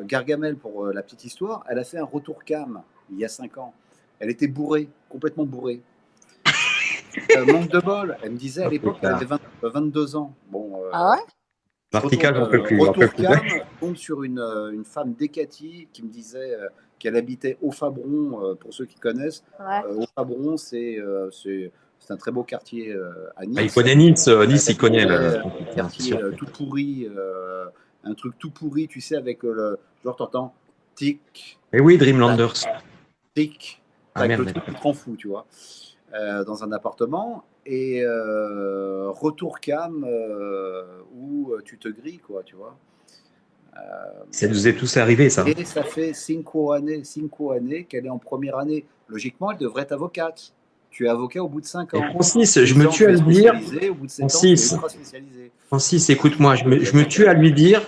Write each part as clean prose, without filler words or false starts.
Gargamel, pour la petite histoire, elle a fait un retour cam il y a 5 ans. Elle était bourrée, complètement bourrée. Manque de bol, elle me disait à l'époque qu'elle avait 22 ans. Bon, Ah ouais? je retourne, Vertical, j'en peux plus, j'en peux retour plus. cam, tombe sur une femme d'Ecati qui me disait qu'elle habitait au Fabron, pour ceux qui connaissent. Ouais. Au Fabron, c'est un très beau quartier à Ah, il Nice. connaît Nice, Nice, Elle il connaît habitait le. un C'est quartier sûr. tout pourri, un truc tout pourri, tu sais, avec le genre, t'entends tic, Et oui, tac, Dreamlanders. tic, Ah tac, le merde. truc qui te rend fou, tu vois, dans un appartement. Et retour cam où tu te grilles, quoi, tu vois. Ça nous est tous arrivé, ça. Et ça fait 5 années qu'elle est en première année. Logiquement, elle devrait être avocate. Tu es avocat au bout de 5 Et ans. Francis, je 10 me ans, tue tu à es le dire. spécialisé. Au bout de 7 ans, tu es Francis, ultra spécialisé. Francis, écoute-moi, je me tue à lui dire,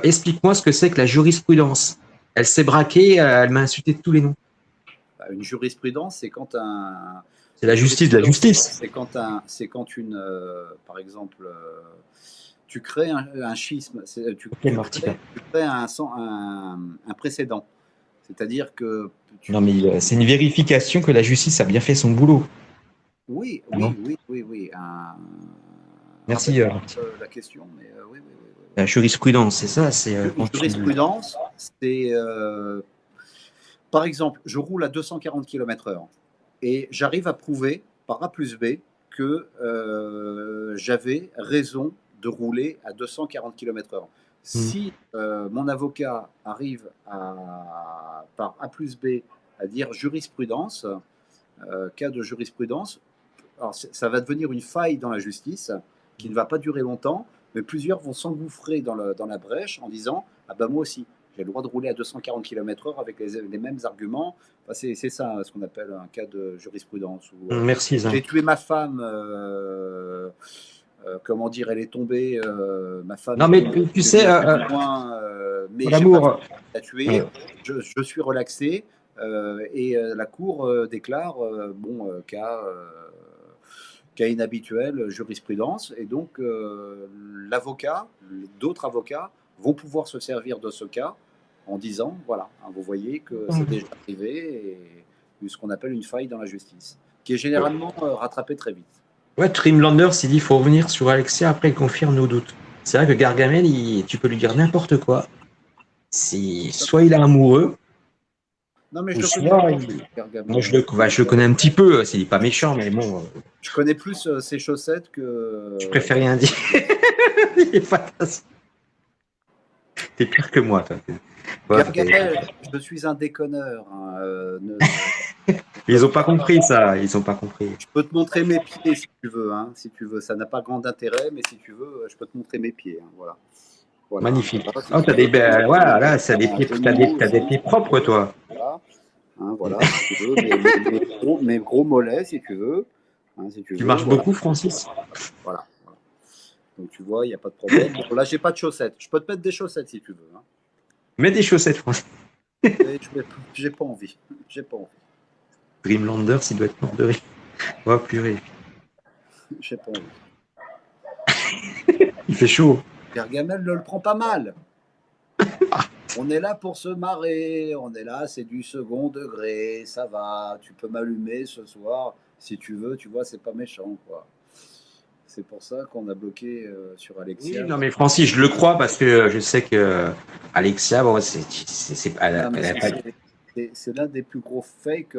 explique-moi ce que c'est que la jurisprudence. Elle s'est braquée, elle m'a insulté de tous les noms. Une jurisprudence, c'est quand C'est la une justice de la jurisprudence, justice. c'est quand par exemple, tu crées un schisme, Ok, Martika. tu crées un précédent. C'est-à-dire que Non, mais c'est une vérification que la justice a bien fait son boulot. oui, Ah non. oui. Merci. Rappelle-moi la question, mais oui, oui, oui, oui. La jurisprudence, c'est ça, c'est quand tu. Jurisprudence, c'est par exemple, je roule à 240 km/h et j'arrive à prouver par A plus B que j'avais raison de rouler à 240 km/h. Si mon avocat arrive par A plus B à dire jurisprudence, cas de jurisprudence, alors ça va devenir une faille dans la justice qui ne va pas durer longtemps, mais plusieurs vont s'engouffrer dans la brèche en disant « Ah ben moi aussi, j'ai le droit de rouler à 240 km/h avec les mêmes arguments. » Enfin, c'est ça ce qu'on appelle un cas de jurisprudence. Où, Merci, Zin. j'ai tué ma femme, comment dire, elle est tombée, ma femme Non, est mais tombée, tu j'ai sais, mis un coup de poing, mais j'ai pas l'amour. la tuer, je suis relaxé, et la Cour déclare cas inhabituel, jurisprudence, et donc l'avocat, d'autres avocats vont pouvoir se servir de ce cas en disant, voilà, hein, vous voyez que c'est déjà arrivé, et ce qu'on appelle une faille dans la justice, qui est généralement rattrapée très vite. Ouais, Dreamlanders, il dit qu'il faut revenir sur Alexia, après il confirme nos doutes. C'est vrai que Gargamel, tu peux lui dire n'importe quoi. Soit il est amoureux, Non, mais je ou le connais pas, soit Gargamel. moi je le connais un petit peu, c'est pas méchant, mais bon, Je connais plus ses chaussettes que. je préfère rien dire. T'es pire que moi, toi. Ouais, Gargamel, je suis un déconneur. Hein, ils ont pas compris ça, ils ont pas compris. Je peux te montrer mes pieds si tu veux. Hein, si tu veux. Ça n'a pas grand intérêt, mais si tu veux, je peux te montrer mes pieds. Hein, voilà. Voilà. Magnifique. Voilà, si Oh, tu veux, voilà, là, t'as des pieds, genoux, t'as des pieds propres, toi. Voilà. Hein, voilà, si tu veux, mes gros mollets, si tu veux. Hein, si tu Tu veux, marches voilà. beaucoup, Francis? Voilà. Donc tu vois, il n'y a pas de problème. Bon, là, j'ai pas de chaussettes. Je peux te mettre des chaussettes si tu veux. Hein. Mets des chaussettes, Francis. J'ai pas envie. J'ai pas envie. Dreamlander, s'il doit être mort de rire. Oh, purée. J'ai pas envie. Il fait chaud. Gargamel ne le prend pas mal. On est là pour se marrer, on est là, c'est du second degré, ça va, tu peux m'allumer ce soir si tu veux, tu vois, c'est pas méchant, quoi. C'est pour ça qu'on a bloqué sur Alexia. Oui, non, mais Francis, je le crois parce que je sais que Alexia, bon, c'est l'un des plus gros fakes,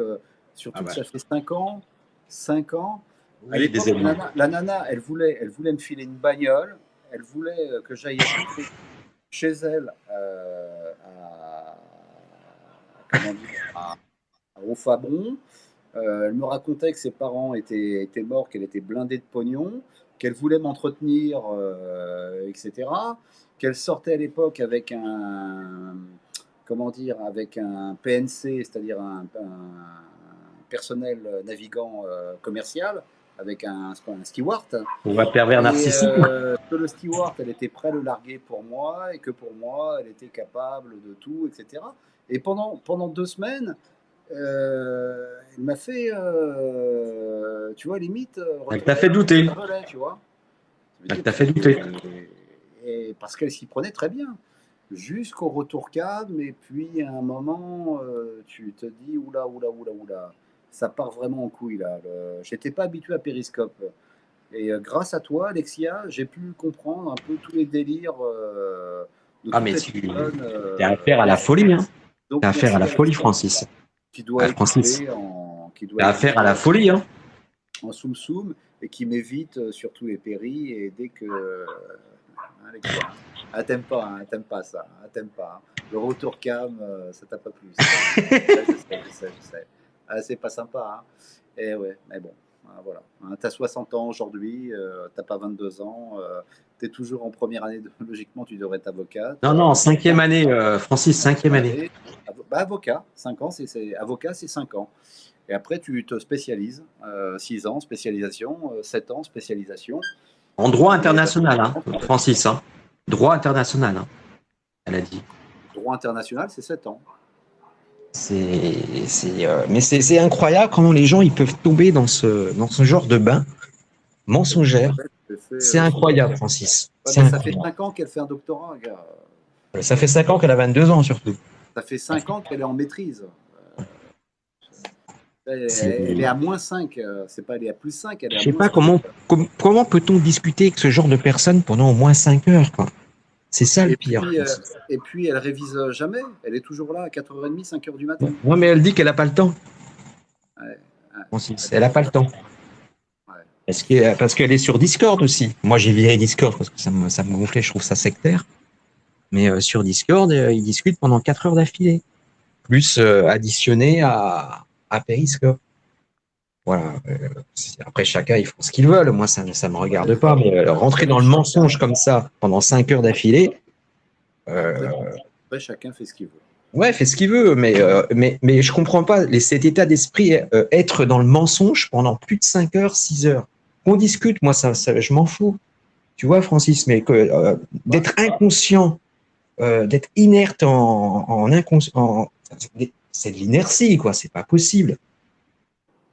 surtout que ça fait 5 ans. 5 ans. À Oui, l'époque, des amis. la nana, elle voulait me filer une bagnole, elle voulait que j'aille chez elle au Fabron. Elle me racontait que ses parents étaient morts, qu'elle était blindée de pognon, qu'elle voulait m'entretenir, etc. Qu'elle sortait à l'époque avec avec un PNC, c'est-à-dire un personnel navigant commercial, avec un steward. On va pervers narcissique. Que le steward, elle était prête à le larguer pour moi, et que pour moi, elle était capable de tout, etc. Et pendant 2 semaines, il m'a fait, tu vois, limite. Elle t'a fait douter. Relais, tu vois. Elle t'a fait douter. Et parce qu'elle s'y prenait très bien. jusqu'au retour cam, et puis à un moment, tu te dis: «Oula, oula, oula, oula, ça part vraiment en couille là, j'étais pas habitué à Periscope, et grâce à toi, Alexia, j'ai pu comprendre un peu tous les délires, de Ah, toutes mais les tu personnes, as affaire à la merci. folie, hein. Donc Tu as affaire à merci la folie, Alexia, Francis. Ah, Francis, qui tu doit as affaire à écouter la folie, hein. en soum soum, et qui m'évite sur tous les péris, et dès que Alexia, ah t'aimes pas, hein, t'aimes pas ça, ah, t'aimes pas, hein. Le retour cam, ça t'a pas plu, ça. Ouais, je sais, je sais, je sais. Ah, c'est pas sympa, hein. Et ouais, mais bon, ah, voilà. Hein, t'as 60 ans aujourd'hui, t'as pas 22 ans, t'es toujours en première année, logiquement tu devrais être avocate. Non, non, cinquième année, Francis, cinquième Cinquième année. année, bah, avocat, 5 ans, avocat, c'est 5 ans. Et après, tu te spécialises, 6 ans, spécialisation, 7 ans, spécialisation. En droit Et international, hein, Francis, hein. Droit international, hein, elle a dit. droit international, c'est 7 ans. Mais c'est incroyable comment les gens ils peuvent tomber dans ce genre de bain mensongère. Ouais, j'ai fait, C'est incroyable, Francis. ouais, C'est mais ça fait incroyable. 5 ans qu'elle fait un doctorat, gars. Ça fait 5 ans qu'elle a 22 ans, surtout. Ça fait 5 ans qu'elle est en maîtrise. C'est, Elle est à -5, c'est pas elle est à +5, elle est je à sais pas -5. comment peut-on discuter avec ce genre de personnes pendant au moins 5 heures, quoi. C'est ça le Et pire, puis, Francis. elle révise jamais. Elle est toujours là à 4h30, 5 heures du matin. Non, mais elle dit qu'elle a pas le temps, Ouais, ouais. Francis. Elle a pas le Attention. temps. Ouais. Parce qu'elle est sur Discord aussi. Moi, j'ai viré Discord parce que ça me gonflait, je trouve ça sectaire. Mais sur Discord, ils discutent pendant 4 heures d'affilée, plus additionné à Periscope. Voilà. Après, chacun, ils font ce qu'ils veulent. Moi, ça ne me regarde pas. Mais rentrer Après, dans le chacun, mensonge comme ça pendant 5 heures d'affilée, après, euh, après, chacun fait ce qu'il veut. ouais, fait ce qu'il veut. Mais je comprends pas cet état d'esprit, être dans le mensonge pendant plus de 5 heures, 6 heures. Qu'on discute, moi, je m'en fous. Tu vois, Francis, mais Ouais. d'être inconscient, d'être inerte en inconscient, c'est de l'inertie, quoi. C'est pas possible.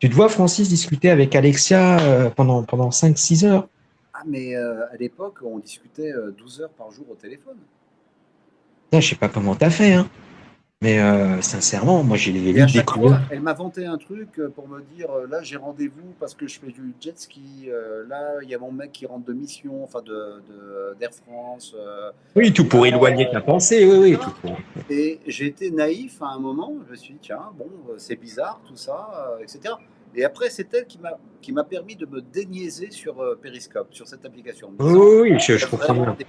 Tu te vois, Francis, discuter avec Alexia pendant 5-6 heures. Ah, mais à l'époque, on discutait 12 heures par jour au téléphone. Putain, je sais pas comment t'as fait, hein. Mais sincèrement, moi, j'ai Et à vite chaque découvert. fois, elle m'a vanté un truc pour me dire là, j'ai rendez-vous parce que je fais du jet ski. Là, il y a mon mec qui rentre de mission, enfin d'Air France. Oui, tout pour Là, éloigner ta pensée, oui, oui, tout etc. pour. Et j'ai été naïf à un moment. Je me suis dit, tiens, bon, c'est bizarre tout ça, etc. Et après, c'est elle qui m'a permis de me déniaiser sur Periscope, sur cette application, en me Oui, disant, oui, oui, je comprends vraiment bien.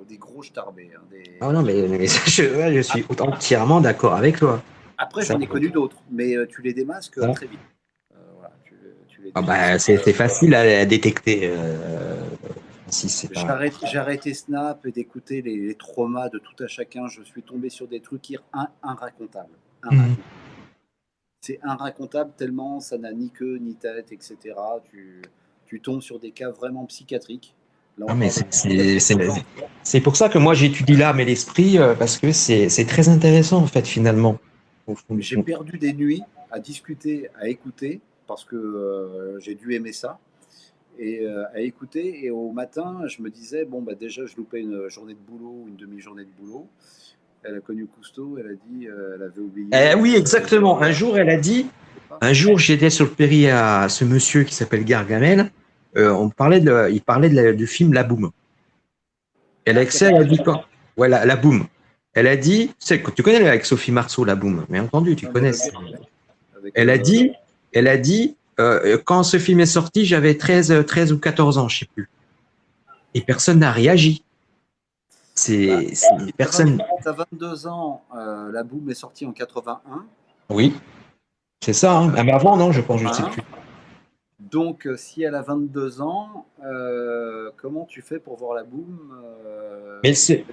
des gros starbés, hein, Ah non, mais ouais, je suis entièrement d'accord avec toi. Après, Ça, j'en ai connu d'autres, mais tu les démasques ça. très vite. Voilà, tu les Ah démasques. bah, c'est facile à détecter. Si c'est pas. J'ai arrêté Snap et d'écouter les traumas de tout à chacun. Je suis tombé sur des trucs inracontables. Mhm. Inracontables. C'est inracontable tellement ça n'a ni queue ni tête, etc. Tu tombes sur des cas vraiment psychiatriques. Là, Ah, on mais parle de psychiatrie. c'est pour ça que moi j'étudie l'âme et l'esprit parce que c'est très intéressant en fait finalement. Au fond du J'ai compte. perdu des nuits à discuter, à écouter, parce que j'ai dû aimer ça. Et à écouter. Et au matin, je me disais, bon, bah, déjà, je loupais une journée de boulot, une demi-journée de boulot. Elle a connu Cousteau, elle a dit, elle avait oublié. Oui, exactement. Un jour, elle a dit, un jour, j'étais sur le péri à ce monsieur qui s'appelle Gargamel. Il parlait du film La Boum. Et Ah, qui Alexia, elle a dit quoi? Ouais, la Boum. Elle a dit, tu connais avec Sophie Marceau, La Boum, bien entendu, tu non, mais connais. avec Elle a dit, elle a dit, quand ce film est sorti, j'avais 13 ou 14 ans, je sais plus. Et personne n'a réagi. bah, C'est si personne. t'as 22 ans, La Boum est sortie en 81. Oui, c'est ça. Hein. Même avant, non, je pense, je sais 81. plus. Donc, si elle a 22 ans, comment tu fais pour voir La Boum Mais c'est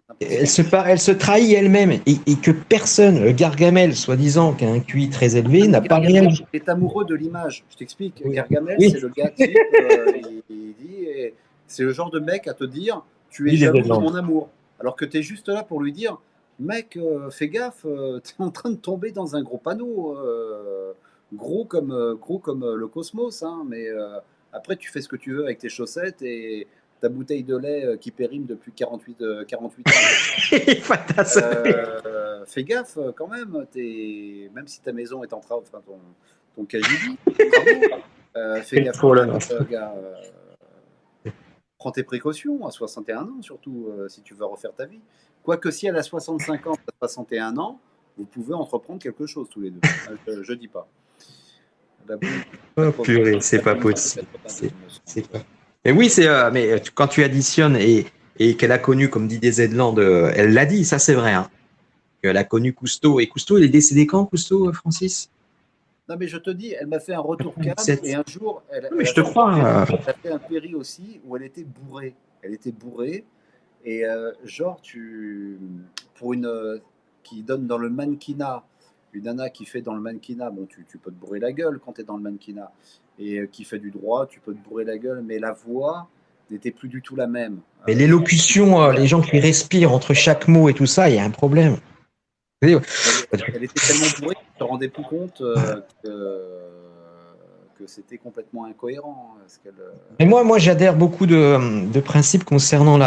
impossible. elle se trahit elle-même et que personne, Gargamel, soi-disant, qui a un QI très Ah, élevé, mais n'a pas Gargamel réagi. est amoureux de l'image. Je t'explique. Oui. Gargamel, Oui, c'est le gars type. Il dit, c'est le genre de mec à te dire, tu es oui, les jaloux de Deadlands. mon amour. Alors que tu es juste là pour lui dire, mec, fais gaffe, tu es en train de tomber dans un gros panneau, gros comme le cosmos. Hein, mais après, tu fais ce que tu veux avec tes chaussettes et ta bouteille de lait qui périme depuis 48 ans. Fais gaffe quand même, même si ta maison est en travaux, enfin ton cagibi, fais gaffe quand même, gars. Prends tes précautions à 61 ans, surtout si tu veux refaire ta vie. Quoique si elle a 65 ans, 61 ans, vous pouvez entreprendre quelque chose tous les deux. Je dis pas. Oh purée, c'est pas possible. C'est pas. Mais oui, mais quand tu additionnes et qu'elle a connu, comme dit des Zedland, elle l'a dit, ça c'est vrai. Hein, qu'elle a connu Cousteau. Et Cousteau, il est décédé quand, Cousteau, Francis? Non, mais je te dis, elle m'a fait un retour calme et un jour, mais je te crois. Elle a fait un péri aussi où elle était bourrée. Elle était bourrée et genre, pour une qui donne dans le mannequinat, une nana qui fait dans le mannequinat, bon, tu peux te bourrer la gueule quand tu es dans le mannequinat. Et qui fait du droit, tu peux te bourrer la gueule, mais la voix n'était plus du tout la même. Mais l'élocution, les gens qui respirent entre chaque mot et tout ça, il y a un problème. Elle était tellement bourrée qu'elle ne se rendait plus compte que c'était complètement incohérent. Et moi j'adhère beaucoup de principes concernant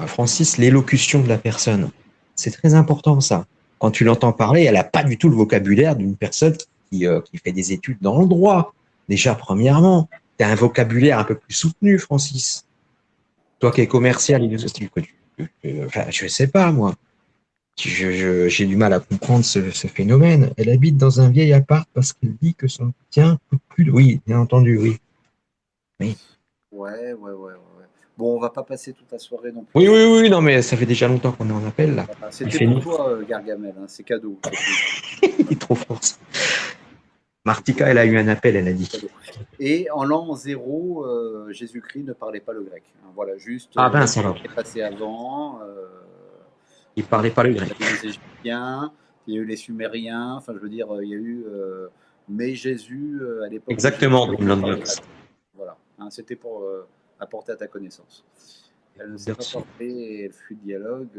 Francis, l'élocution de la personne. C'est très important ça. Quand tu l'entends parler, elle n'a pas du tout le vocabulaire d'une personne qui fait des études dans le droit. Déjà, premièrement, tu as un vocabulaire un peu plus soutenu, Francis. Toi qui es commercial, enfin, je ne sais pas, moi. J'ai du mal à comprendre ce phénomène. Elle habite dans un vieil appart parce qu'elle dit que son tien coûte plus. Oui, bien entendu, oui. Oui. Ouais. Bon, on va pas passer toute la soirée non plus. Oui, non, mais ça fait déjà longtemps qu'on est en appel, là. Voilà, c'était pour toi, Gargamel, hein, c'est cadeau. Il est trop fort. Martika, elle a eu un appel, elle a dit. Et en l'an 0, Jésus-Christ ne parlait pas le grec. Voilà, juste. Ah ben, ça va. Il est passé avant. Il parlait pas le grec. Il y a eu les Égyptiens, il y a eu les Sumériens. Enfin, je veux dire, il y a eu. Mais Jésus, à l'époque. Exactement, voilà, hein, c'était pour apporter à ta connaissance. Elle ne s'est pas parlé et elle fuit le dialogue.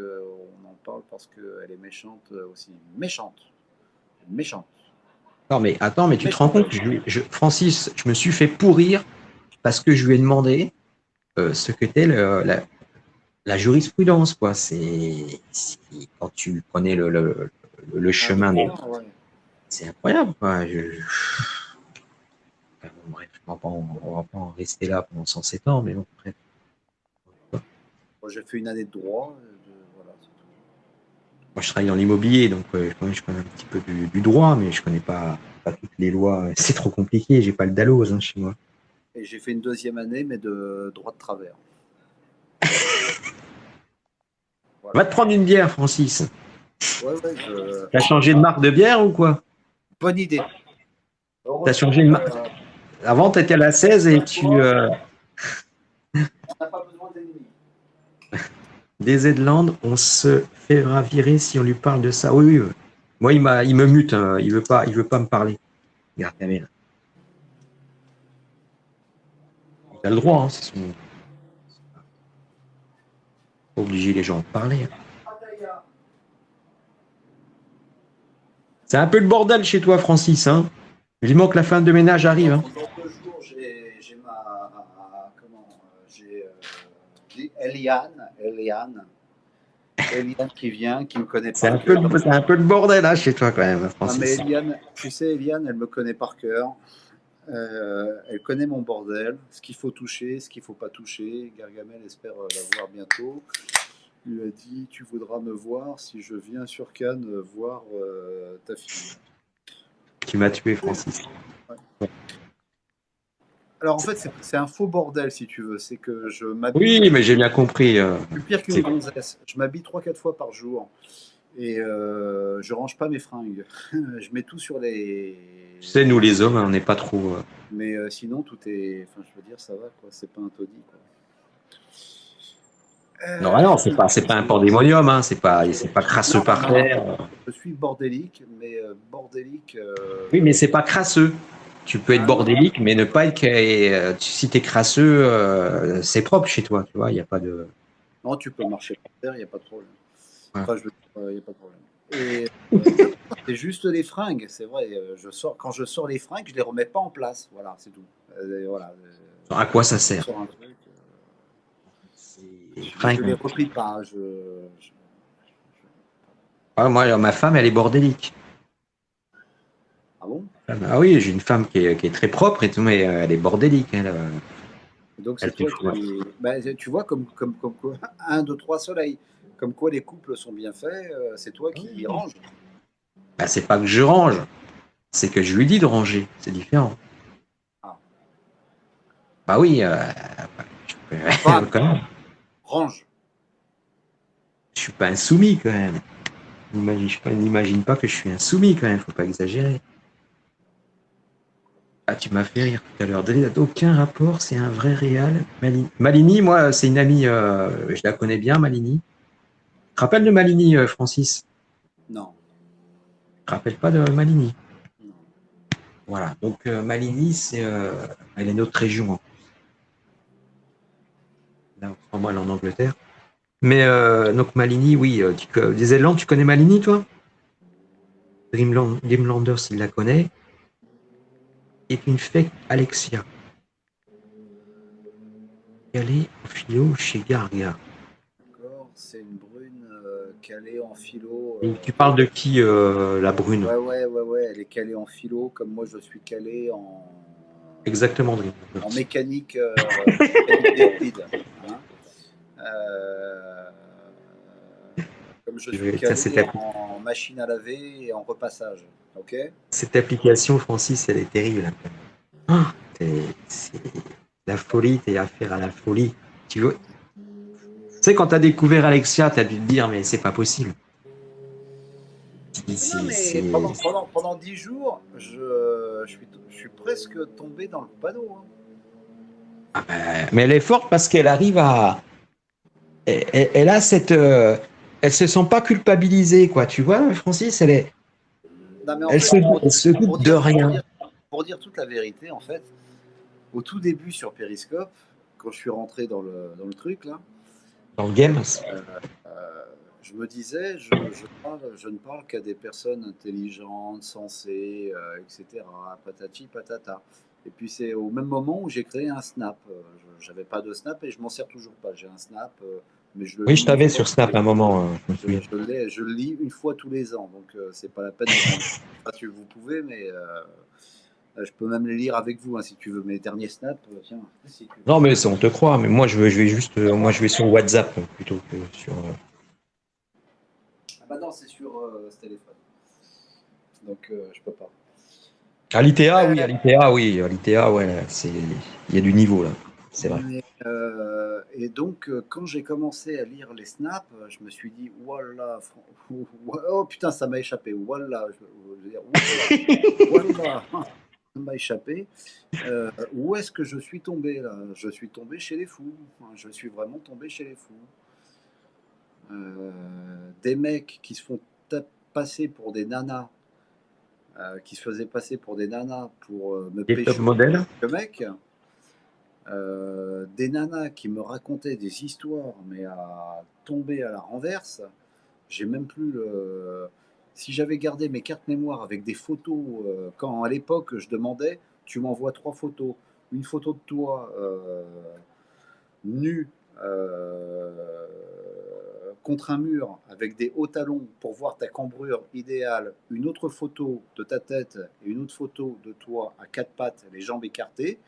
On en parle parce qu'elle est méchante aussi. Méchante. Non, mais attends, mais tu te rends compte, Francis, je me suis fait pourrir parce que je lui ai demandé ce qu'était la jurisprudence, quoi. C'est quand tu connais le chemin. C'est incroyable, quoi. Bon, bref, on va pas en rester là pendant 107 ans, mais bon, bref. Moi, j'ai fait une année de droit. Voilà, moi, je travaille dans l'immobilier, donc je connais un petit peu du droit, mais je connais pas toutes les lois. C'est trop compliqué, j'ai pas le dalloz chez moi. Et j'ai fait une deuxième année, mais de droit de travers. Voilà. Va te prendre une bière, Francis. Ouais, T'as changé de marque de bière ou quoi? Bonne idée. T'as changé de marque. Avant, t'étais à la 16 et tu. On n'a pas besoin d'ennemis. Des Zedland, on se fera virer si on lui parle de ça. Oui. Moi, il me mute. Hein. Il veut pas me parler. Regarde, Kamel. Il a le droit. Hein, c'est son. Pas obliger les gens de parler. Hein. C'est un peu le bordel chez toi, Francis. Hein. Vivement que la fin de ménage arrive. Hein. Dans 2 jours, j'ai Eliane qui vient, qui me connaît par cœur. C'est un peu le bordel là chez toi quand même, Francis. Ah, mais Eliane, tu sais, Eliane, elle me connaît par cœur. Elle connaît mon bordel, ce qu'il faut toucher, ce qu'il ne faut pas toucher. Gargamel espère la voir bientôt. Il lui a dit, tu voudras me voir si je viens sur Cannes voir ta fille. Tu m'as tué, Francis. Ouais. Alors en fait, c'est un faux bordel si tu veux. C'est que je m'habille. Oui, mais j'ai bien compris. Plus pire qu'une gonzesse. Je m'habille 3-4 fois par jour. Et je range pas mes fringues. Je mets tout sur les. Tu sais, nous les hommes, on n'est pas trop. Mais sinon, tout est. Enfin, je veux dire, ça va, quoi. C'est pas un taudis, quoi. Non, c'est pas un pandémonium, hein. C'est pas crasseux par terre. Je suis bordélique, mais bordélique. Oui, mais c'est pas crasseux. Tu peux être bordélique, mais ne pas être. Si t'es crasseux, c'est propre chez toi, tu vois. Il y a pas de. Non, tu peux marcher par terre, il y a pas de problème. Ouais. Enfin, il y a pas de problème. Et c'est juste les fringues, c'est vrai. Quand je sors les fringues, je les remets pas en place. Voilà, c'est tout. Voilà. À quoi ça sert? Enfin, Je l'ai repris pas. moi, ma femme, elle est bordélique. Ah bon? Ah oui, j'ai une femme qui est très propre et tout, mais elle est bordélique. Donc Elle c'est fait toi fou. qui. Bah, tu vois, comme quoi, un, deux, trois soleils. Comme quoi les couples sont bien faits, c'est toi qui ranges. Bah, c'est pas que je range, c'est que je lui dis de ranger. C'est différent. Ah. Bah oui, Femme, quand même. range. Je suis pas insoumis quand même. N'imagine pas que je suis insoumis quand même. Faut pas exagérer. Ah, tu m'as fait rire tout à l'heure. Aucun rapport, c'est un vrai réal. Malini, moi, c'est une amie, je la connais bien, Malini. Tu te rappelles de Malini, Francis? Non. Tu te rappelles pas de Malini? Non. Voilà. Donc, Malini, elle est notre région. Là, moi, elle est en Angleterre. Mais donc, Malini, oui. Des Zélandes, tu connais Malini, toi? Dreamlanders, il la connaît. Et une fake Alexia. Elle est en philo chez Garga. D'accord, c'est une brune calée en philo. Et tu parles de qui, la brune? Ouais, ouais, ouais, ouais, elle est calée en philo, comme moi je suis calé Exactement, en Dreamlanders. mécanique, mécanique des fluides. Hein. Euh, comme je suis Ça, calé en machine à laver et en repassage. Ok? cette application, Francis, elle est terrible. Ah, c'est la folie, t'es affaire à la folie. Tu sais, quand t'as découvert Alexia, t'as dû te dire, mais c'est pas possible. Non, non, mais pendant 10 jours, je suis presque tombé dans le panneau. Hein. Ah ben, mais elle est forte parce qu'elle arrive à. Elle a cette. Elle se sent pas culpabilisée, quoi. Tu vois, Francis, Non, mais en elle fait, se, elle se pour doute de dire, pour rien. dire, pour dire toute la vérité, en fait, au tout début sur Periscope, quand je suis rentré dans le truc, là, Dans le game, euh, je me disais, je ne parle qu'à des personnes intelligentes, sensées, etc. Patati patata. Et puis c'est au même moment où j'ai créé un Snap. J'avais pas de Snap et je m'en sers toujours pas. J'ai un Snap, mais je le oui, lis je une t'avais fois sur tous Snap les, à un moment, je me souviens. je le lis une fois tous les ans. Donc c'est pas la peine de m'en. Enfin, si vous pouvez, mais je peux même les lire avec vous hein, si tu veux. Mes derniers snaps, tiens, si tu veux. Non, mais on te croit, mais moi, je vais juste. Moi, je vais sur WhatsApp plutôt que sur. Ah bah non, c'est sur ce téléphone. Donc je peux pas. Alitea, oui, Euh, Alitea, oui. Alitea, ouais, il y a du niveau, là. C'est vrai. et donc, quand j'ai commencé à lire les snaps, je me suis dit, voilà, oh putain, ça m'a échappé, voilà, je veux dire, voilà, voilà, ça m'a échappé. Où est-ce que je suis tombé là? Je suis tombé chez les fous. Je suis vraiment tombé chez les fous. Des mecs qui se font passer pour des nanas, qui se faisaient passer pour des nanas pour me Des top pécho modèles. le mec. Des nanas qui me racontaient des histoires, mais à tomber à la renverse. J'ai même plus le. Si j'avais gardé mes cartes mémoire avec des photos, quand à l'époque je demandais, tu m'envoies 3 photos. Une photo de toi nu contre un mur avec des hauts talons pour voir ta cambrure idéale, une autre photo de ta tête et une autre photo de toi à 4 pattes, les jambes écartées,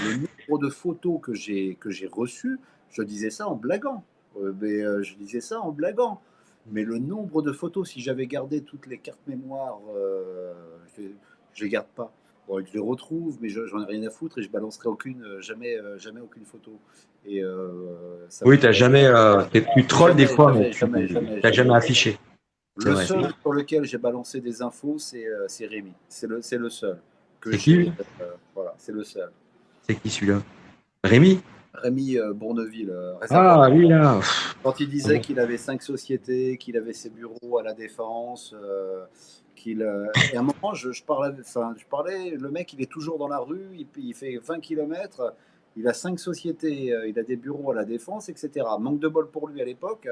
le nombre de photos que j'ai reçues, je disais ça en blaguant. Je disais ça en blaguant. Mais le nombre de photos, si j'avais gardé toutes les cartes mémoire, je ne les garde pas. Bon, je les retrouve, mais j'en ai rien à foutre et je balancerai jamais aucune photo. Et ça Oui, me t'as ferait jamais. Tu trolls des jamais, fois, mais jamais, jamais, jamais, t'as jamais jamais. affiché. C'est Le vrai. seul sur lequel j'ai balancé des infos, c'est Rémi. C'est le seul que C'est qui, j'ai. lui? Voilà, c'est le seul. C'est qui celui-là? Rémi? Rémi Bourneville, réservoir Ah, de lui, Rouen. là. Quand il disait qu'il avait 5 sociétés, qu'il avait ses bureaux à la Défense, et à un moment, je parlais, le mec, il est toujours dans la rue, il fait 20 km, il a 5 sociétés, il a des bureaux à la Défense, etc. Manque de bol pour lui à l'époque.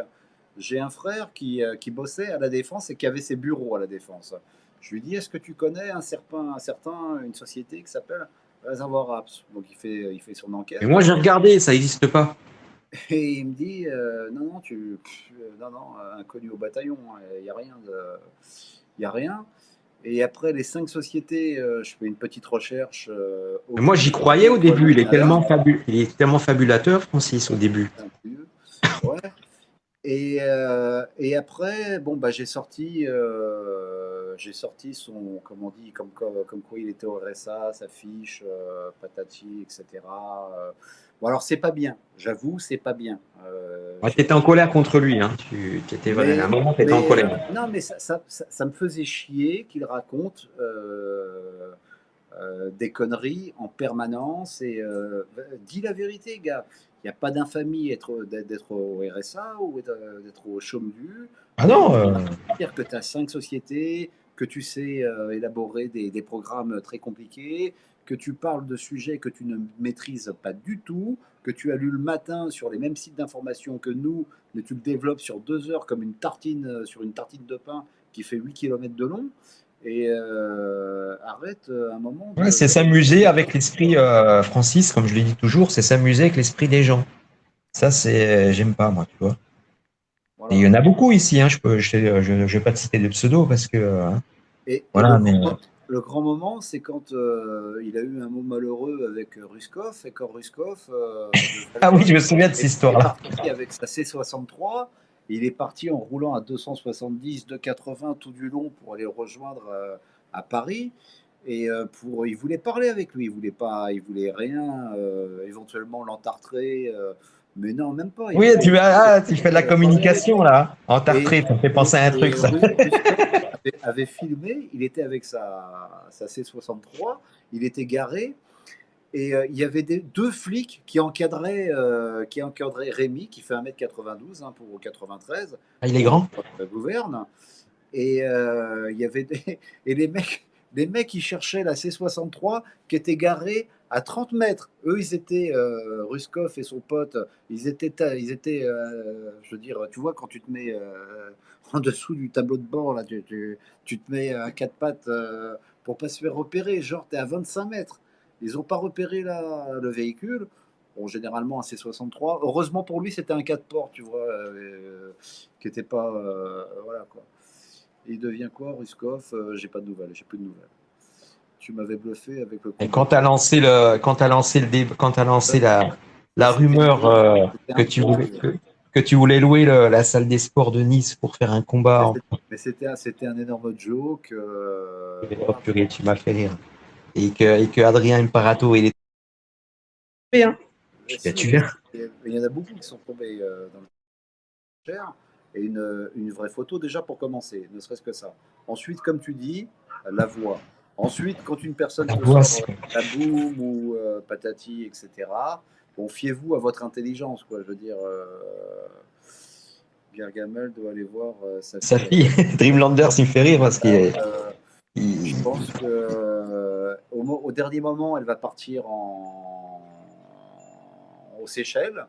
J'ai un frère qui bossait à la Défense et qui avait ses bureaux à la Défense. Je lui dis, est-ce que tu connais une société qui s'appelle Réservoir Apps? Donc il fait son Mais enquête. moi, j'ai regardé, ça n'existe pas. Et il me dit, non, non, non, non, inconnu au bataillon, il n'y a rien de, il y a rien. Et après les 5 sociétés, je fais une petite recherche, Moi, aucune j'y qui croyais au dévoile début. le Canada. Il est tellement fabulateur, Francis, au début. Un peu mieux. Ouais. Et après, bon, bah, j'ai sorti son, comme on dit, comme quoi il était au RSA, sa fiche, patati, etc. Bon, alors c'est pas bien, j'avoue, c'est pas bien. Ouais, tu étais en colère contre lui. Hein. À un moment, tu étais en colère. Non, mais ça me faisait chier qu'il raconte des conneries en permanence et dis la vérité, gars. Il n'y a pas d'infamie d'être au RSA ou d'être au chôme-du. Ah non, Dire que tu as 5 sociétés, que tu sais élaborer des programmes très compliqués, que tu parles de sujets que tu ne maîtrises pas du tout, que tu as lu le matin sur les mêmes sites d'information que nous, mais tu le développes sur 2 heures comme une tartine sur une tartine de pain qui fait 8 kilomètres de long. Et arrête un moment ouais, c'est s'amuser avec l'esprit, Francis, comme je le dis toujours, c'est s'amuser avec l'esprit des gens. Ça, j'aime pas, moi, tu vois. Et il voilà. y en a beaucoup ici, hein. Je vais pas te citer de pseudo parce que, hein, Et voilà, mais. le grand moment, c'est quand il a eu un mot malheureux avec Ruskov, et quand Ruskov de Ah oui, je Volgov me souviens de cette est histoire-là. parti avec sa C63. Il est parti en roulant à 270, 280 tout du long pour aller le rejoindre à Paris. Et il voulait parler avec lui, il voulait pas, il voulait rien, éventuellement l'entartrer, mais non, même pas. Il Oui, voulait, tu fais de la parler avec communication, lui. là. En Et, tartré, ça me fait penser à un truc, ça. Ruskov avait filmé, il était avec sa C63, il était garé, et il y avait 2 flics qui encadraient Rémi, qui fait 1,92 m hein, pour 93, Ah, il est pour grand? gouverne. Et il y avait et les mecs, ils cherchaient la C63 qui était garée à 30 mètres. Eux, ils étaient, Ruskov et son pote, je veux dire, tu vois, quand tu te mets en dessous du tableau de bord, là, tu te mets à 4 pattes pour pas se faire repérer. Genre, tu es à 25 mètres. Ils n'ont pas repéré le véhicule. Bon, généralement, un C63. Heureusement pour lui, c'était un 4 portes, tu vois, qui n'était pas. Voilà, quoi. Et il devient quoi, Ruskov? J'ai pas de nouvelles, j'ai plus de nouvelles. Tu m'avais bluffé avec le Et compte bancaire. quand t'as Ça, lancé ça, la c'était un rumeur, pro. C'était un pro. que tu voulais louer la salle des sports de Nice pour faire un combat Mais en. c'était un énorme joke. Oh Voilà. purée, tu m'as fait rire. Et que Adrien Imparato, il est tombé, hein. Bien Ben, sûr, tu verras. il y en a beaucoup qui sont tombés dans le cher. Et une vraie photo, déjà pour commencer, ne serait-ce que ça. Ensuite, comme tu dis, la voix. Ensuite, quand une personne La te voix, sort la boum ou patati, etc., bon, fiez-vous à votre intelligence, quoi. Je veux dire, Gargamel doit aller voir sa sa fille. fille, Dreamlanders, il me fait rire parce Euh, je il- pense que au dernier moment, elle va partir aux Seychelles.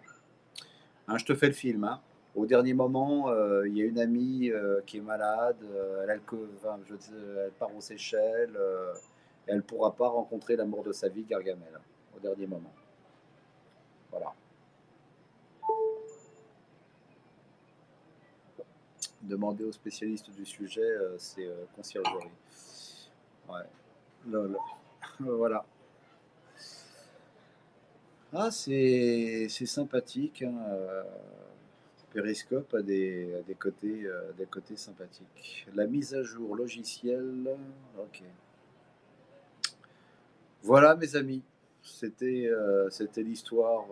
Hein, je te fais le film. Hein. Au dernier moment, il y a une amie qui est malade, elle part aux Seychelles, et elle ne pourra pas rencontrer l'amour de sa vie, Gargamel, au dernier moment. Voilà. Demander aux spécialistes du sujet, c'est conciergerie. Ouais. Lol. Voilà. Ah, c'est sympathique. Hein, Periscope a des côtés sympathiques. La mise à jour logicielle. Ok. Voilà, mes amis. C'était l'histoire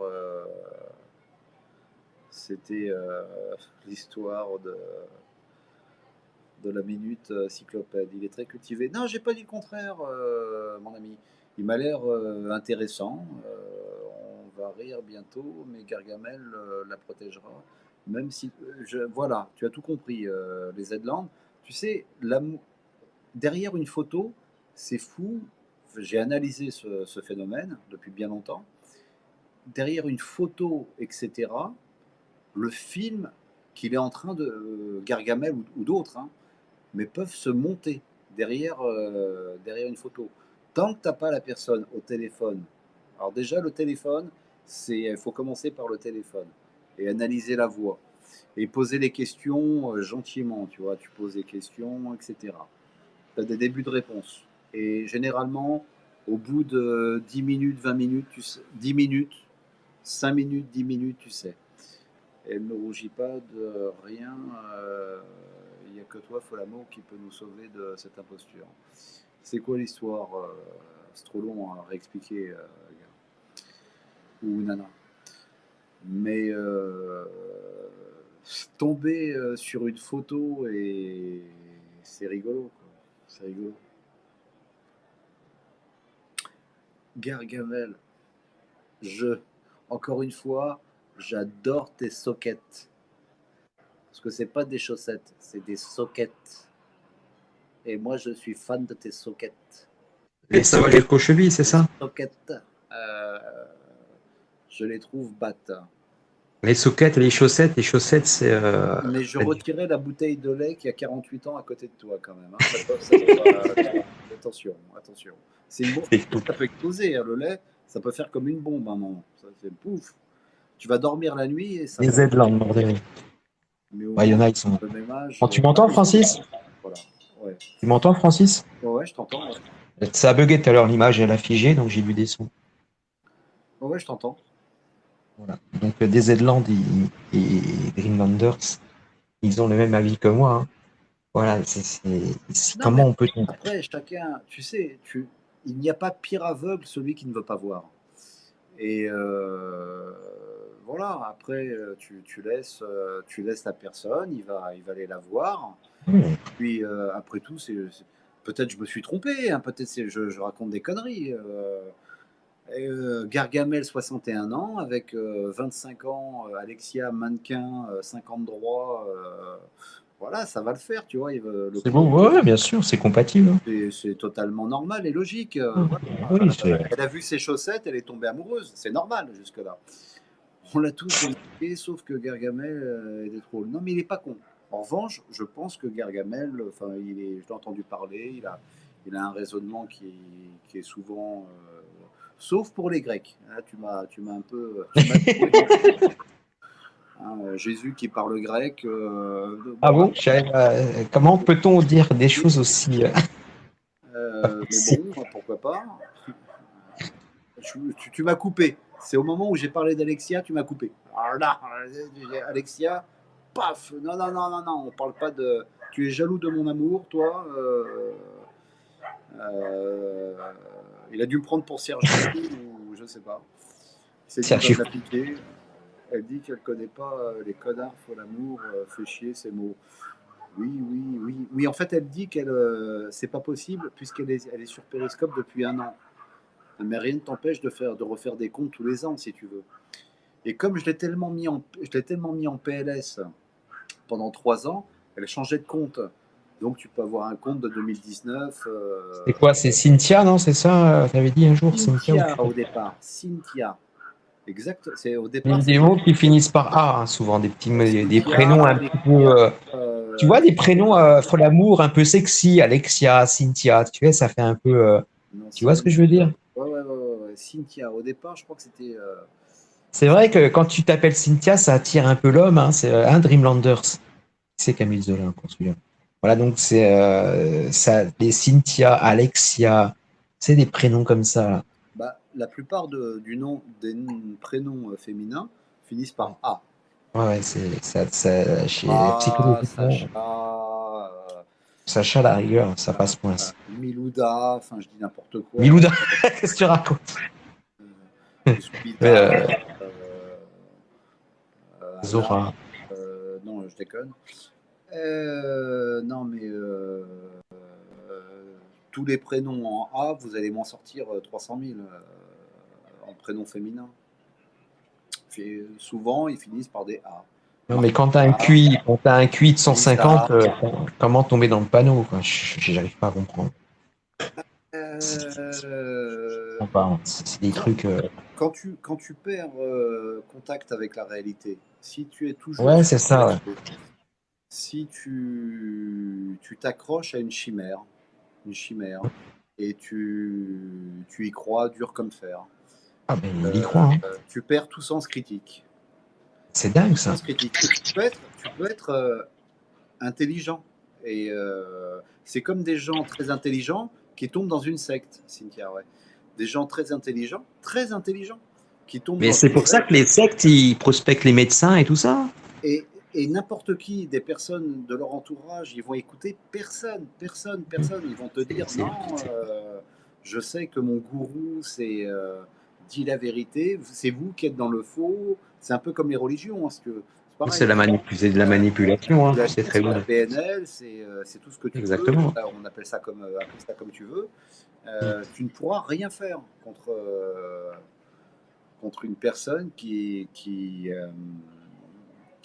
de la minute cyclopède. Il est très cultivé. Non, j'ai pas dit le contraire, mon ami. Il m'a l'air intéressant. On va rire bientôt, mais Gargamel la protégera. Même si, voilà, tu as tout compris, les Zedland. Tu sais, derrière une photo, c'est fou. J'ai analysé ce phénomène depuis bien longtemps. Derrière une photo, etc., le film qu'il est en train de Gargamel ou d'autres, hein, mais peuvent se monter derrière une photo. Tant que tu n'as pas la personne au téléphone, alors déjà le téléphone, il faut commencer par le téléphone. et analyser la voix. Et poser les questions gentiment, tu vois. Tu poses des questions, etc. Tu as des débuts de réponse. Et généralement, au bout de 10 minutes, 20 minutes, 10 minutes, 5 minutes, 10 minutes, tu sais. Et elle ne rougit pas de rien. Il n'y a que toi, Folamo, qui peut nous sauver de cette imposture. C'est quoi l'histoire C'est trop long à réexpliquer, ou Nana. Mais tomber sur une photo et c'est rigolo, quoi. C'est rigolo. Gargamel, encore une fois, j'adore tes sockets. Parce que c'est pas des chaussettes, c'est des sockets. Et moi, je suis fan de tes sockets. Et ça va jusqu'aux chevilles, c'est Les ça? sockets, euh, je les trouve battes. Les sockets et les chaussettes, c'est. Mais je retirais la bouteille de lait qui a 48 ans à côté de toi quand même. Hein. Ça doit, attention, attention. C'est une bombe. Ça peut exploser, hein, le lait. Ça peut faire comme une bombe à un moment. Ça, c'est pouf. Tu vas dormir la nuit et ça Les va. Z-Land, bordel. Mais au Ouais, il y moins, en a, ils sont. le même âge. Oh, tu m'entends, Francis? Voilà. Ouais. Tu m'entends, Francis? Ouais, ouais, je t'entends. Ouais. Ça a bugué tout à l'heure, l'image, elle a figé, donc j'ai vu des sons. Ouais, ouais, je t'entends. Voilà. Donc, des Z-Land et Dreamlanders, ils ont le même avis que moi, hein. Voilà, Non, mais comment on peut. après, chacun, tu sais, il n'y a pas pire aveugle celui qui ne veut pas voir. Et voilà, après, tu laisses la personne, il va aller la voir. Puis après tout, peut-être je me suis trompé, hein, peut-être je raconte des conneries. Gargamel, 61 ans, avec 25 ans, Alexia, mannequin, 50 droits. Voilà, ça va le faire, tu vois. Le C'est bon, couple, ouais, bien sûr, c'est compatible. c'est totalement normal et logique. Voilà. Oui, c'est. Elle a vu ses chaussettes, elle est tombée amoureuse. C'est normal jusque-là. On l'a tous remarqué, sauf que Gargamel il est trop. Non, mais il n'est pas con. En revanche, je pense que Gargamel, enfin, je l'ai entendu parler, il a un raisonnement qui est souvent. Sauf pour les Grecs. Là, tu m'as un peu. Hein, Jésus qui parle grec. Ah Bon, bon? Comment peut-on dire des choses aussi. mais bon, pourquoi pas. Tu m'as coupé. C'est au moment où j'ai parlé d'Alexia, tu m'as coupé. Alors là, Alexia, paf. Non, non, non, non, non, on parle pas de. Tu es jaloux de mon amour, toi. Euh, il a dû me prendre pour Sergi ou je sais pas. Il s'est dit, il va Sergio. me la piquer. Elle dit qu'elle connaît pas les connards, faut l'amour, fait chier ces mots. Oui, oui, oui. Oui, en fait, elle dit qu'elle, c'est pas possible elle est sur Periscope depuis un an. Mais rien ne t'empêche de refaire des comptes tous les ans, si tu veux. Et comme je l'ai tellement mis en PLS pendant 3 ans, elle changeait de compte. Donc tu peux avoir un compte de 2019. C'est quoi? C'est Cynthia, non? C'est ça? T'avais dit un jour, Cynthia ou Cynthia au départ. Cynthia. Exact. Au départ, des c'était mots qui finissent par A, hein, souvent, des prénoms Cynthia, un petit peu. Alexia. Tu vois, des prénoms pour l'amour un peu sexy, Alexia, Cynthia, tu vois, ça fait un peu. Non, Tu vois ce que je veux dire? ouais, ouais, ouais, ouais. Cynthia. Au départ, je crois que c'était. C'est vrai que quand tu t'appelles Cynthia, ça attire un peu l'homme, hein, c'est un Dreamlanders. C'est Camille Zola, encore celui-là. Voilà, donc c'est ça, des Cynthia, Alexia, c'est des prénoms comme ça. Bah, la plupart des prénoms féminins finissent par A. Ouais, ouais, c'est Ah, psychologiquement, Sacha, Sacha, la rigueur, ça passe moins. Milouda, enfin je dis n'importe quoi. Milouda, qu'est-ce que tu racontes? Zoubida, Euh, euh, Ala, Zora. non, je déconne. Non, mais tous les prénoms en A, vous allez m'en sortir 300 000 en prénom féminin. Souvent, ils finissent par des A. Non, mais quand t'as un QI de Lisa. 150, comment tomber dans le panneau, quoi? J'arrive pas à comprendre. Euh, Enfin, c'est des quand, trucs. quand tu perds contact avec la réalité, si tu es toujours Ouais, sur c'est le ça. Ouais. réseau, si tu t'accroches à une chimère, et tu y crois dur comme fer, Ah, mais il y croit, hein. tu perds tout sens critique. C'est dingue ça. Sens critique. Tu peux être intelligent. Et c'est comme des gens très intelligents qui tombent dans une secte, Cynthia. Ouais. Des gens très intelligents, qui tombent Mais dans c'est une pour ça secte. que les sectes, ils prospectent les médecins et tout ça. Et n'importe qui, des personnes de leur entourage, ils vont écouter personne. Ils vont te dire C'est non, je sais que mon gourou dit la vérité, c'est vous qui êtes dans le faux. C'est un peu comme les religions, hein, c'est pareil. C'est de la manipulation, hein, tu sais très C'est la bien. PNL, c'est tout ce que tu veux. Exactement. On appelle ça comme tu veux. Tu ne pourras rien faire contre une personne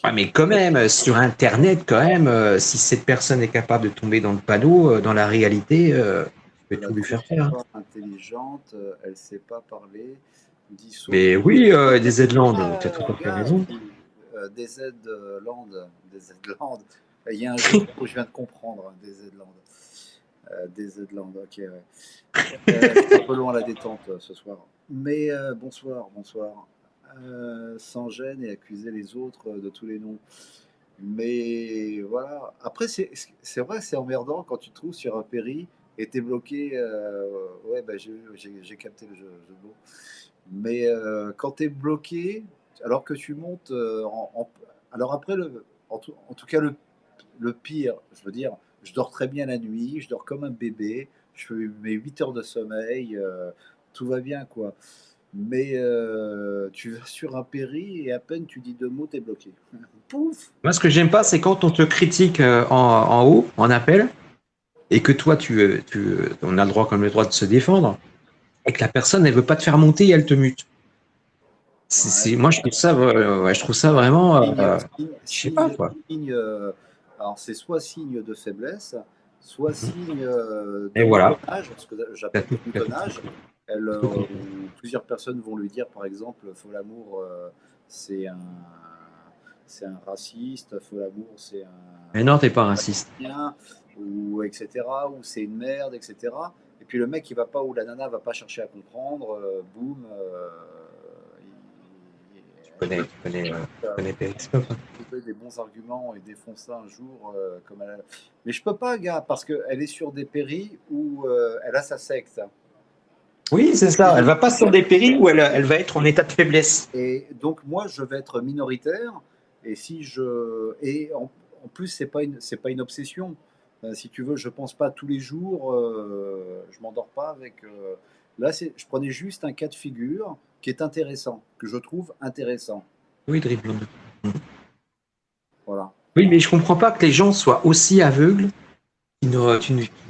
Ouais, mais quand même, sur Internet, quand même, si cette personne est capable de tomber dans le panneau, dans la réalité, tu je peux la tout lui trouve faire faire. Hein. pas intelligente, elle ne sait pas parler, dit sauf. Mais oui, des Z-Land, tu as tout à fait Gars, raison. Land, des Z-Land. Il y a un jeu où je viens de comprendre, hein, des Z-Land. Des Z-Land, ok. Ouais. C'est un peu loin à la détente ce soir. Mais bonsoir. Sans gêne et accuser les autres de tous les noms. Mais voilà. Après, c'est vrai, c'est emmerdant quand tu te trouves sur un péri et t'es bloqué. Ouais, bah, j'ai capté le jeu de mots. Mais quand t'es bloqué, alors que tu montes alors après, en tout cas, le pire, je veux dire, je dors très bien la nuit, je dors comme un bébé, je fais mes 8 heures de sommeil, tout va bien, quoi. Mais tu vas sur un péri et à peine tu dis deux mots, t'es bloqué. Pouf. Moi, ce que j'aime pas, c'est quand on te critique en haut, en appel, et que toi, on a le droit, comme le droit de se défendre, et que la personne, elle veut pas te faire monter et elle te mute. Ouais. Moi, je trouve ça vraiment, je sais pas, Signe, quoi. signe, alors c'est soit signe de faiblesse, soit signe Et de voilà. boutonnage, ce que T'as j'appelle tout, le t'as tout, boutonnage. tout compris. Où plusieurs personnes vont lui dire, par exemple, Folamour, c'est un, c'est un raciste, Folamour, c'est Mais non, t'es pas un raciste. chien, ou etc., ou c'est une merde, etc. Et puis le mec, il va pas, ou la nana va pas chercher à comprendre, boum, Tu connais Periscope. Hein. trouver des bons arguments et défoncer un jour comme elle. Mais je peux pas, gars, parce qu'elle est sur des péris où elle a sa secte. Oui, c'est ça. Elle va pas sur des périls où elle va être en état de faiblesse. Et donc moi, je vais être minoritaire. Et si je et en plus, c'est pas une obsession. Si tu veux, je pense pas tous les jours. Je m'endors pas avec. Là, je prenais juste un cas de figure qui est intéressant, que je trouve intéressant. Oui, Dribbland. Voilà. Oui, mais je comprends pas que les gens soient aussi aveugles qui ne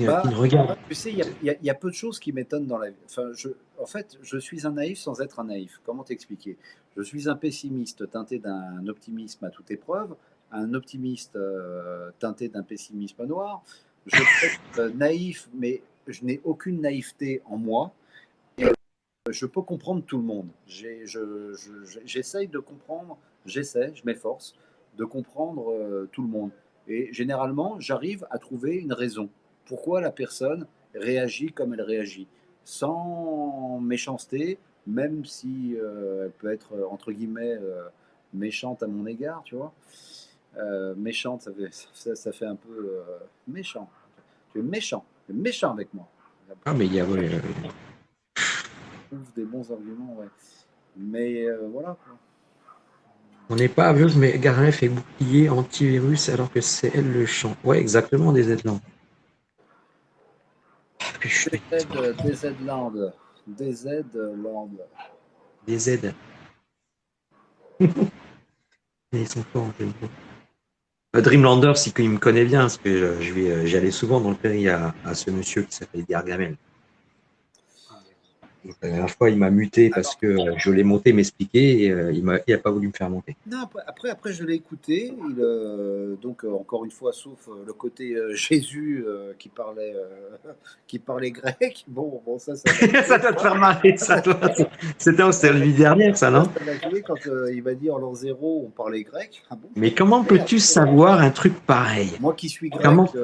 Bah, regardent. tu sais, il y a peu de choses qui m'étonnent dans la vie. Enfin, en fait, je suis un naïf sans être un naïf. Comment t'expliquer? Je suis un pessimiste teinté d'un optimisme à toute épreuve, un optimiste teinté d'un pessimisme noir. Je peux être naïf, mais je n'ai aucune naïveté en moi. Je peux comprendre tout le monde. J'essaye de comprendre, je m'efforce de comprendre tout le monde. Et généralement, j'arrive à trouver une raison. Pourquoi la personne réagit comme elle réagit, sans méchanceté, même si elle peut être, entre guillemets, méchante à mon égard, tu vois. Méchante, ça fait un peu méchant. Tu es méchant avec moi. Ah, mais il y a, ouais, Trouve des bons arguments, ouais. Mais voilà. Quoi. on n'est pas aveugle, mais Garnet fait bouclier antivirus alors que c'est elle le champ. Ouais, exactement, des Z-Land. DZ Land. DZ Land. Des Z. Ils sont forts, j'aime bien. Dreamlander, c'est qu'il me connaît bien, parce que j'allais souvent dans le péri à ce monsieur qui s'appelle Gargamel. Donc, la dernière fois, il m'a muté parce que je l'ai monté m'expliquer et il a pas voulu me faire monter. Non, après je l'ai écouté. Donc, encore une fois, sauf le côté Jésus qui parlait grec. Bon, ça Ça doit te faire marrer, ça, toi. C'était la nuit dernière, ça, non? ça m'a joué quand il m'a dit en l'an zéro, on parlait grec. Ah bon? Mais comment peux-tu savoir un truc pareil? Moi qui suis grec, Comment... Non,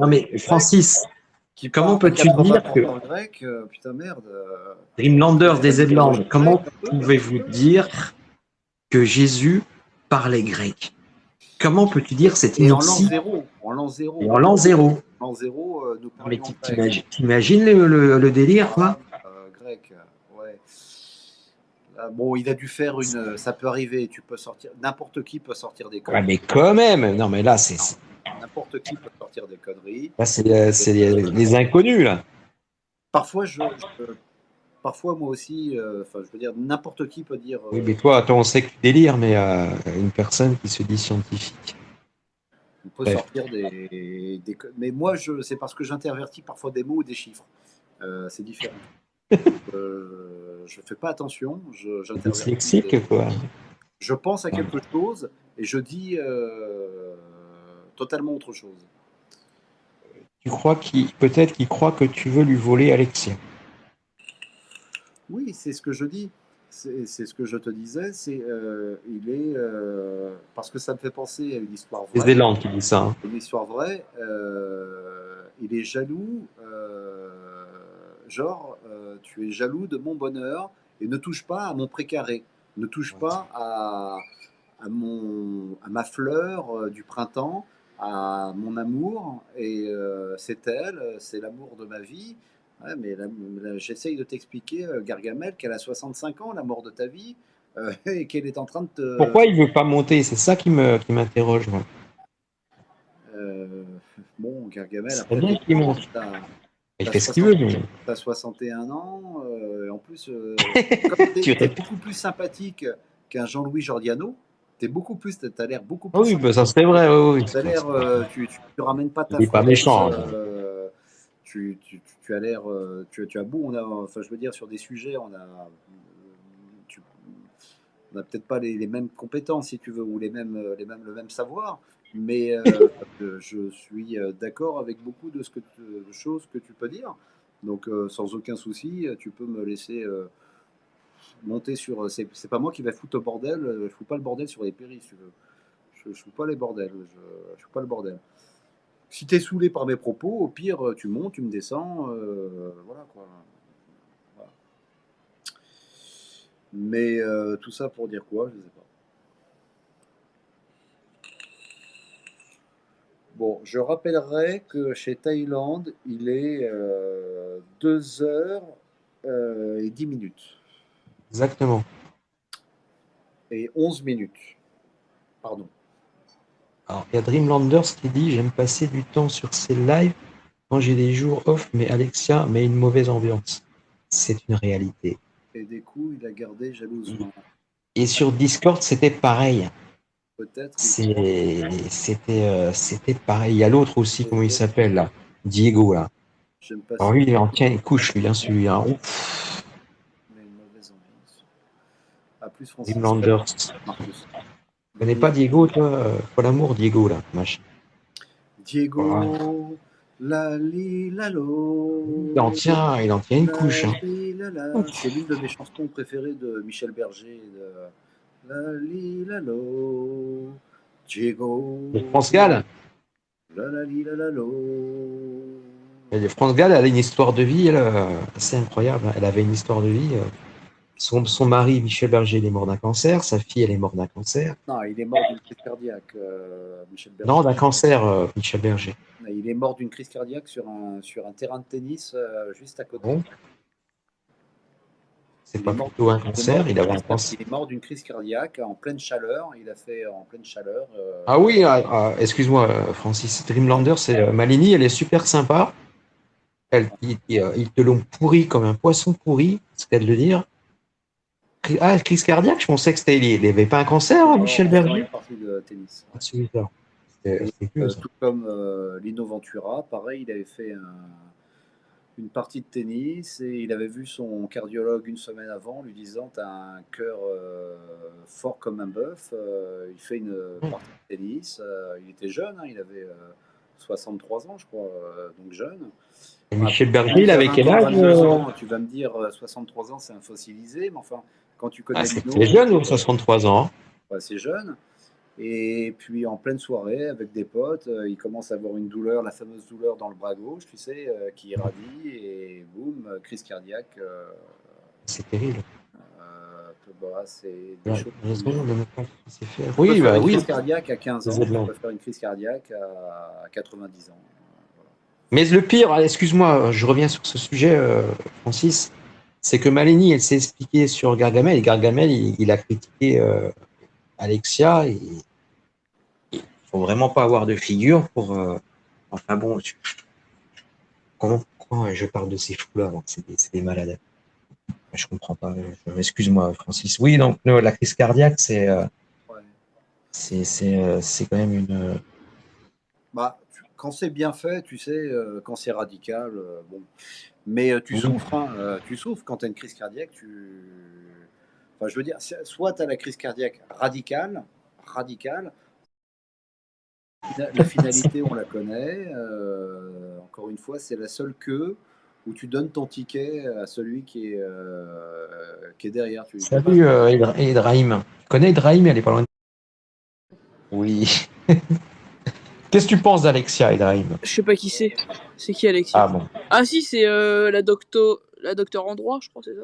mais d'origine grecque, Francis, qui comment parle à peux-tu dire que 80% grec, putain merde. Dreamlanders des Grec, Z-Land, comment un peu. pouvez-vous dire que Jésus parlait grec. Comment peux-tu dire cette Et en l'an ineptie zéro, en l'an et zéro, en l'an zéro? en l'an 0, nous Mais parlions grec. t'imagines le délire, quoi? Grec, ouais. Bon, il a dû faire une. Ça peut arriver, tu peux sortir. N'importe qui peut sortir des Ouais, conneries. mais quand même. Non, mais là, N'importe qui peut sortir des conneries. c'est les inconnus, là. Parfois, parfois moi aussi, enfin, je veux dire, n'importe qui peut dire. Oui, mais toi, on sait que tu délires, mais une personne qui se dit scientifique. On peut Bref. sortir mais moi, c'est parce que j'intervertis parfois des mots ou des chiffres. C'est différent. Je fais pas attention. J'intervertis. Dyslexique, quoi. Je pense à quelque chose et je dis totalement autre chose. Tu crois peut-être qu'il croit que tu veux lui voler Alexia. Oui, c'est ce que je dis. C'est ce que je te disais. Il est parce que ça me fait penser à une histoire C'est vraie. Zélande qui dit ça. Hein. Une histoire vraie. Il est jaloux. Tu es jaloux de mon bonheur et ne touche pas à mon précaré. Ne touche pas à ma fleur du printemps, à mon amour. Et c'est elle, c'est l'amour de ma vie. Ouais, mais j'essaye de t'expliquer, Gargamel, qu'elle a 65 ans, la mort de ta vie, et qu'elle est en train de te. Pourquoi il veut pas monter? C'est ça qui m'interroge, moi. euh, bon, Gargamel, C'est après, bien qu'il monte. Il t'as fait ce qu'il veut, 60 mais t'as 61 ans, et en plus, comme tu t'es réponds. beaucoup plus sympathique qu'un Jean-Louis Giordano, t'as l'air beaucoup Ah plus oui, bah sympathique. ça c'est vrai, oui, oui. T'as l'air, tu ramènes pas Il ta n'est pas foutaise. méchant. Tu as l'air, tu as beau, enfin, je veux dire, sur des sujets, tu- on n'a peut-être pas les mêmes compétences, si tu veux, ou le même savoir, mais je suis d'accord avec beaucoup de choses que tu peux dire. Donc, sans aucun souci, tu peux me laisser monter sur. C'est pas moi qui vais foutre le bordel. Je fous pas le bordel sur les péris, si tu veux. Je fous pas les bordels. Je fous pas le bordel. Si t'es saoulé par mes propos, au pire, tu montes, tu me descends, voilà quoi. Voilà. Mais tout ça pour dire quoi, je sais pas. Bon, je rappellerai que chez Thaïlande, il est 2 heures et 10 minutes. Exactement. Et 11 minutes. Pardon. Alors, il y a Dreamlanders qui dit: j'aime passer du temps sur ces lives quand j'ai des jours off, mais Alexia met une mauvaise ambiance. C'est une réalité. Et des coups, il a gardé jalousement. Et sur Discord, c'était pareil. Peut-être il C'était pareil. Il y a l'autre aussi, comment il faisait. s'appelle là? Diego là. J'aime pas Alors ça, lui, il en tient une couche, lui, hein, celui-là. mais une mauvaise ambiance. À plus, Francis. Dreamlanders. Marcus. Tu connais pas Diego, toi? Pour l'amour, Diego là. Machin. Voilà. Diego, la li la lo, Il en tient une couche. la Hein. li la la. C'est l'une de mes chansons préférées de Michel Berger. La li la lo, Diego, Et France Gall, la li la lo. France Gall, elle a une histoire de vie assez incroyable. Hein. Elle avait une histoire de vie. Son mari, Michel Berger, il est mort d'un cancer. Sa fille, elle est morte d'un cancer. Non, il est mort d'une crise cardiaque, Michel Non, Berger. d'un cancer, Michel Berger. Il est mort d'une crise cardiaque sur un terrain de tennis juste à côté. Bon, c'est Il est pas mort, plutôt un il est mort cancer, il d'une avait un crise, cancer. il est mort d'une crise cardiaque en pleine chaleur. Il a fait en pleine chaleur. Ah oui, excuse-moi, Francis. Dreamlander, c'est Malini, elle est super sympa. Ils te l'ont pourri comme un poisson pourri, c'est qu'à de le dire. Ah, crise cardiaque, je pensais que il n'avait pas un cancer, Michel C'est mort Berger. une partie de tennis. Ah, celui-là. Et C'était vieux, ça. tout comme Lino Ventura, pareil, il avait fait une partie de tennis et il avait vu son cardiologue une semaine avant, lui disant: t'as un cœur fort comme un bœuf. Il fait une partie de tennis. Il était jeune, hein, il avait 63 ans, je crois, donc jeune. Et Enfin, Michel quand Berger, il tu as avait 20 quel ans, âge 22 ans, tu vas me dire 63 ans, c'est un fossilisé, mais enfin, quand tu Ah, connais c'était Lino, jeune, 63 ans. Hein. c'est jeune. Et puis en pleine soirée, avec des potes, il commence à avoir une douleur, la fameuse douleur dans le bras gauche, tu sais, qui irradie, et boum, crise cardiaque. C'est terrible. bah, c'est des Ouais, choses. les secondes, le médecin qui sait faire. On peut Oui, faire bah une oui, crise cardiaque à 15 les ans, on aides-langues. peut faire une crise cardiaque à 90 ans. Voilà. Mais le pire, excuse-moi, je reviens sur ce sujet, Francis, c'est que Maleni, elle s'est expliquée sur Gargamel, et Gargamel, il a critiqué Alexia, et il faut vraiment pas avoir de figure pour... enfin bon, pourquoi je parle de ces fous-là alors que c'est des malades? Je comprends pas. Excuse-moi, Francis. Oui, donc la crise cardiaque, Ouais. c'est quand même une. Bah, quand c'est bien fait, tu sais, quand c'est radical, bon. Mais tu Oui, souffres, hein, tu souffres quand tu as une crise cardiaque. Enfin, je veux dire, soit tu as la crise cardiaque radicale, la finalité, on la connaît. Encore une fois, c'est la seule queue où tu donnes ton ticket à celui qui est derrière. Tu passes. salut Ibrahim. Tu connais Ibrahim, elle est pas loin. Oui. Qu'est-ce que tu penses d'Alexia, Ibrahim? Je sais pas qui c'est. C'est qui Alexia? Ah bon. Ah si, c'est la docteure en droit, je crois, c'est ça.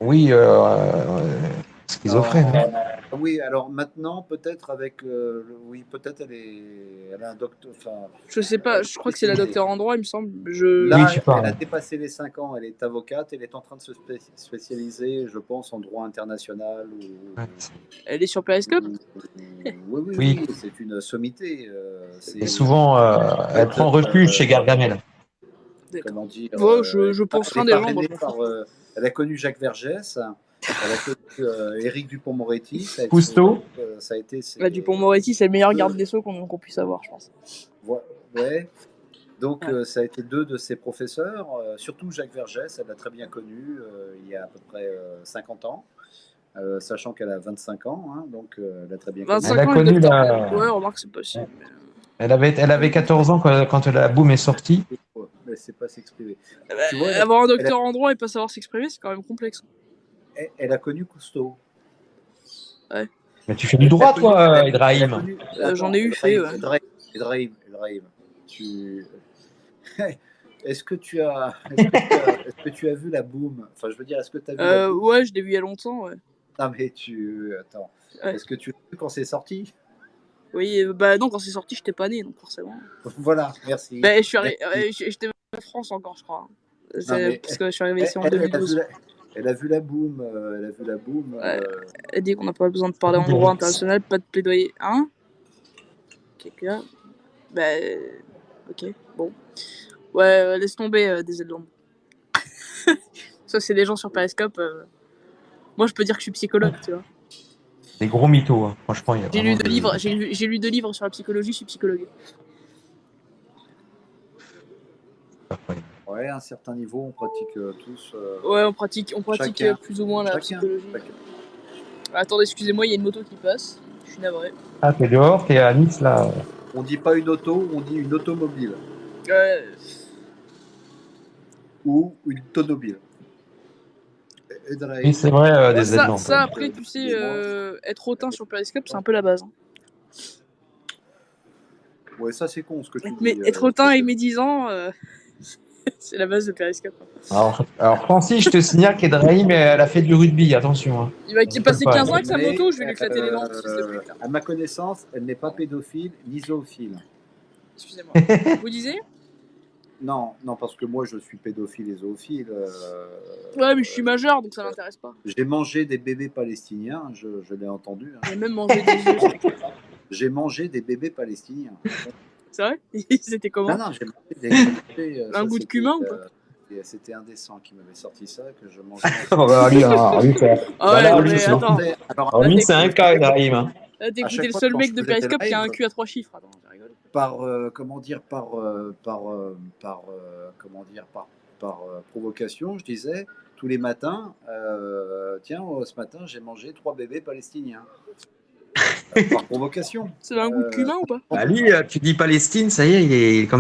Oui, schizophrène. Hein. Oui, alors maintenant, peut-être avec. Oui, peut-être elle a un docteur. Enfin, Je sais pas, je crois que c'est la docteure en droit, il me semble. là, Oui, tu elle a parles. dépassé les 5 ans, elle est avocate, elle est en train de se spécialiser, je pense, en droit international. Ouais. Elle est sur Periscope. Oui, oui, Oui. oui, c'est une sommité. Et souvent, elle prend refuge chez Gargamel. Comment dire Ouais, je pense elle rien est des gens, moi parrainée je m'en par. fous. Elle a connu Jacques Vergès, elle a connu Éric Dupond-Moretti. Cousteau. Ça a été La Dupond-Moretti, c'est le meilleur garde des Sceaux qu'on puisse avoir, je pense. Ouais. Donc, Ouais. ça a été 2 de ses professeurs, surtout Jacques Vergès, elle l'a très bien connu il y a à peu près 50 ans, sachant qu'elle a 25 ans, hein, donc elle a très bien connu. 25 Elle a ans, le connu docteur. Ouais, remarque, c'est possible. Elle avait 14 ans quand la boum est sortie. Mais elle sait pas s'exprimer. Bah, Tu vois, avoir un docteur en droit et pas savoir s'exprimer, c'est quand même complexe. elle a connu Cousteau. Ouais. Mais tu fais du droit, toi, Ibrahim. J'en ai eu fait, ouais. Ibrahim, est-ce que tu as vu la boum? Enfin, je veux dire, est-ce que tu as vu la boum? Ouais, je l'ai vu il y a longtemps, ouais. Non, mais attends. Ouais. Est-ce que tu l'as vu quand c'est sorti? Oui, bah non, quand c'est sorti, j'étais pas né, donc forcément. Voilà, merci. Bah, j'étais en France encore, je crois. Mais parce que je suis arrivé ici en 2012. Elle a vu la boum. Elle a vu la boum. Ouais. Elle dit qu'on n'a pas besoin de parler en droit international, pas de plaidoyer. Hein? Quelqu'un? Bah, ok, bon. Ouais, laisse tomber des aides-langues. Ça, c'est des gens sur Periscope. Moi, je peux dire que je suis psychologue, tu vois. Des gros mythos, hein. Franchement. J'ai lu 2 livres, j'ai lu 2 livres sur la psychologie, je suis psychologue. Ouais, à un certain niveau, on pratique tous. Ouais, on pratique chacun, plus ou moins la psychologie. Attendez, excusez-moi, il y a une moto qui passe. Je suis navré. Ah, t'es dehors, t'es à Nice, là. On dit pas une auto, on dit une automobile. Ou une tonobile. Oui, c'est vrai, des aides-langues. Ça, après, tu sais, être hautain sur Periscope, c'est un peu la base. Hein. Ouais, ça c'est con ce que tu dis. Mais être hautain et médisant, c'est la base de Periscope. Alors Francis, je te signale qu'Edraïm, elle a fait du rugby, attention. Hein. Il va passer 15 ans avec sa moto, je vais lui éclater les dents. À ma connaissance, elle n'est pas pédophile ni zoophile. Excusez-moi. Vous disiez? Non, parce que moi je suis pédophile et zoophile. Ouais, mais je suis majeur, donc ça l'intéresse pas. J'ai mangé des bébés palestiniens, je l'ai entendu. Hein. J'ai même mangé des œufs. J'ai mangé des bébés palestiniens. C'est vrai? C'était comment? Non, j'ai mangé un goût de cumin ou pas? C'était indécent qui m'avait sorti ça, que je mangeais. Lui, c'est un cas, Ibrahim. Hein. T'es écouté le seul mec de Periscope qui a un cul à 3 chiffres. Attends, je rigole. Par provocation, je disais tous les matins, tiens, ce matin j'ai mangé 3 bébés palestiniens. Par provocation. Ça a un goût de cumin ou pas? Bah lui, tu dis Palestine, ça y est, il est quand même.